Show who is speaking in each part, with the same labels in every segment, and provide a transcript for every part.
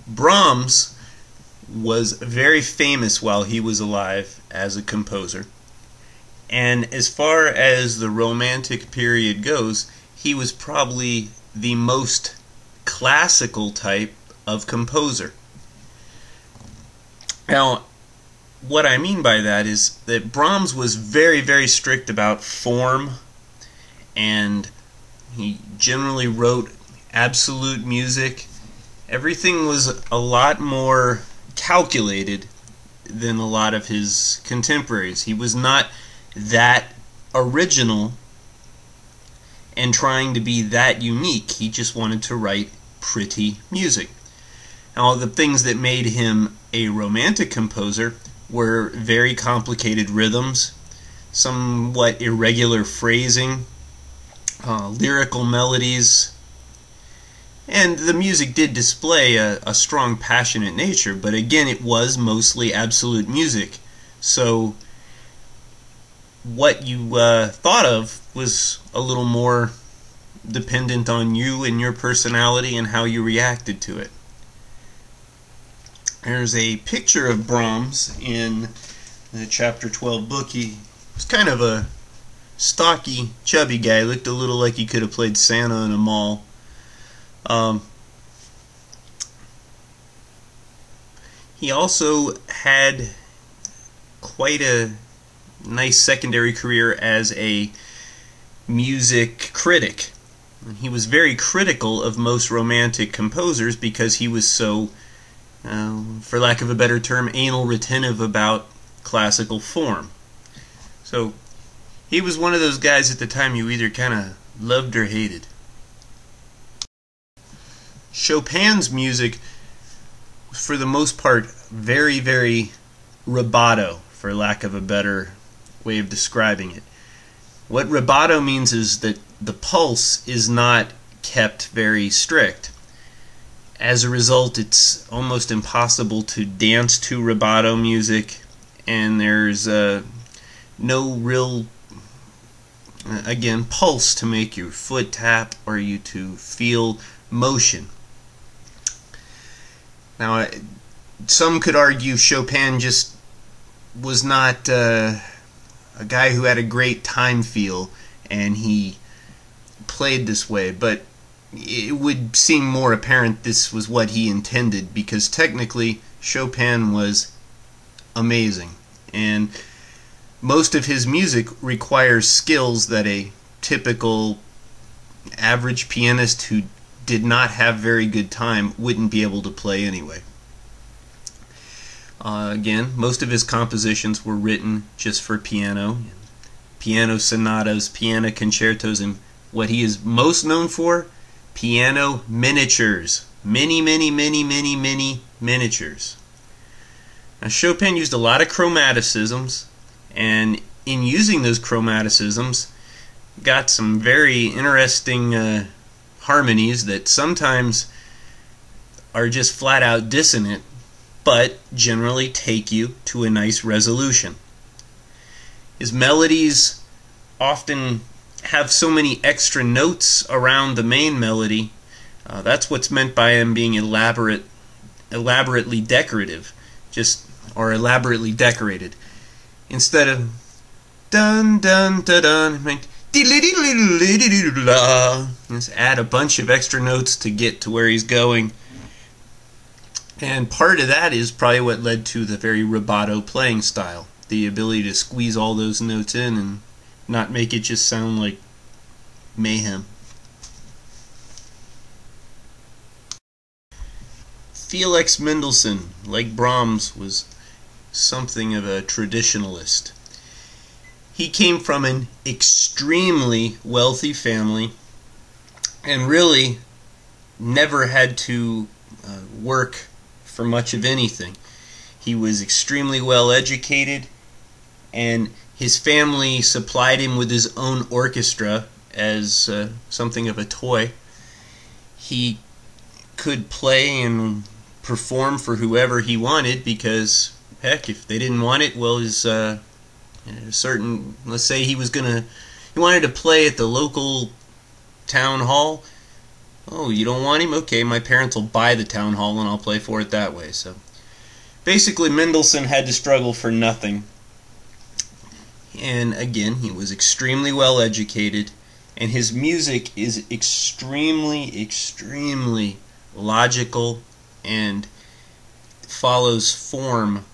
Speaker 1: Brahms was very famous while he was alive as a composer. And as far as the Romantic period goes, he was probably the most classical type of composer. Now, what I mean by that is that Brahms was very, very strict about form, and he generally wrote absolute music. Everything was a lot more calculated than a lot of his contemporaries. He was not that original and trying to be that unique. He just wanted to write pretty music. Now, the things that made him a romantic composer were very complicated rhythms, somewhat irregular phrasing, lyrical melodies, and the music did display a strong, passionate nature, but again, it was mostly absolute music. So what you thought of was a little more dependent on you and your personality and how you reacted to it. There's a picture of Brahms in the chapter 12 book. He was kind of a stocky, chubby guy. Looked a little like he could have played Santa in a mall. He also had quite a nice secondary career as a music critic. He was very critical of most romantic composers because he was so, for lack of a better term, anal retentive about classical form. So he was one of those guys at the time you either kind of loved or hated. Chopin's music, for the most part, very, very rubato, for lack of a better way of describing it. What rubato means is that the pulse is not kept very strict. As a result, it's almost impossible to dance to rubato music, and there's no real, again, pulse to make your foot tap or you to feel motion. Now, some could argue Chopin just was not a guy who had a great time feel and he played this way, but it would seem more apparent this was what he intended, because technically Chopin was amazing, and most of his music requires skills that a typical average pianist who did not have very good time wouldn't be able to play anyway. Again, most of his compositions were written just for piano, piano sonatas, piano concertos, and what he is most known for, piano miniatures. Many, many, many, many, many miniatures. Now, Chopin used a lot of chromaticisms, and in using those chromaticisms, got some very interesting harmonies that sometimes are just flat out dissonant, but generally take you to a nice resolution. His melodies often have so many extra notes around the main melody. That's what's meant by him being elaborately decorative, or elaborately decorated. Instead of dun dun dun dun, just add a bunch of extra notes to get to where he's going. And part of that is probably what led to the very rubato playing style. The ability to squeeze all those notes in and not make it just sound like mayhem. Felix Mendelssohn, like Brahms, was something of a traditionalist. He came from an extremely wealthy family and really never had to work for much of anything. He was extremely well educated, and his family supplied him with his own orchestra as something of a toy. He could play and perform for whoever he wanted, because heck, if they didn't want it, well, his let's say he wanted to play at the local town hall. Oh, you don't want him? Okay, my parents will buy the town hall and I'll play for it that way. So basically, Mendelssohn had to struggle for nothing. And again, he was extremely well educated, and his music is extremely logical and follows form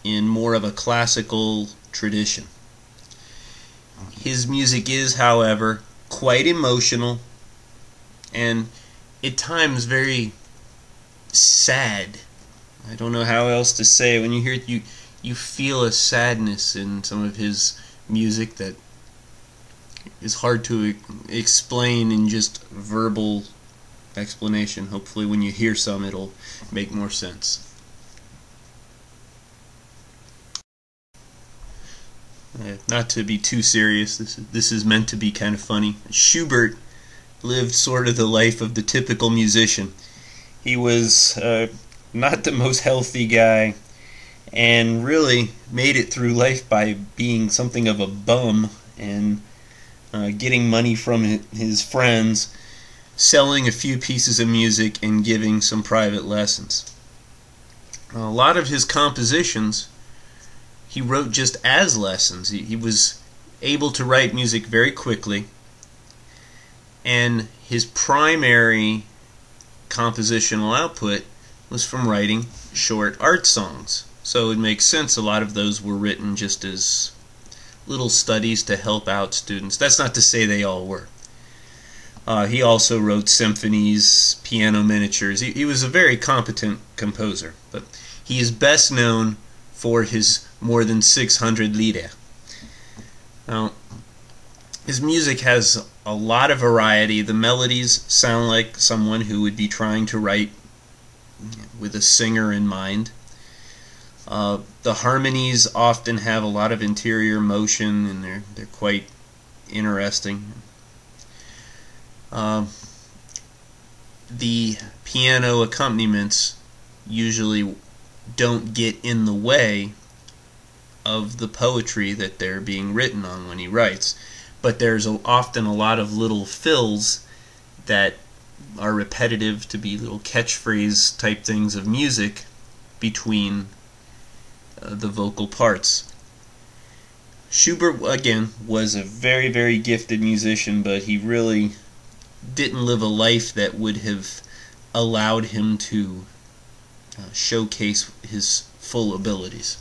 Speaker 1: in more of a classical tradition. His music is, however, quite emotional and at times very sad. I don't know how else to say it. When you hear it, you feel a sadness in some of his music that is hard to explain in just verbal explanation. Hopefully when you hear some it'll make more sense. Not to be too serious, this is meant to be kind of funny. Schubert lived sort of the life of the typical musician. He was not the most healthy guy, and really made it through life by being something of a bum and getting money from his friends, selling a few pieces of music, and giving some private lessons. A lot of his compositions he wrote just as lessons. He was able to write music very quickly, and his primary compositional output was from writing short art songs. So it makes sense a lot of those were written just as little studies to help out students. That's not to say they all were. He also wrote symphonies, piano miniatures. He was a very competent composer, but he is best known for his more than 600 Lieder. Now, his music has a lot of variety. The melodies sound like someone who would be trying to write with a singer in mind. The harmonies often have a lot of interior motion, and they're quite interesting. The piano accompaniments usually don't get in the way of the poetry that they're being written on when he writes, but there's often a lot of little fills that are repetitive to be little catchphrase type things of music between the vocal parts. Schubert, again, was a very gifted musician, but he really didn't live a life that would have allowed him to showcase his full abilities.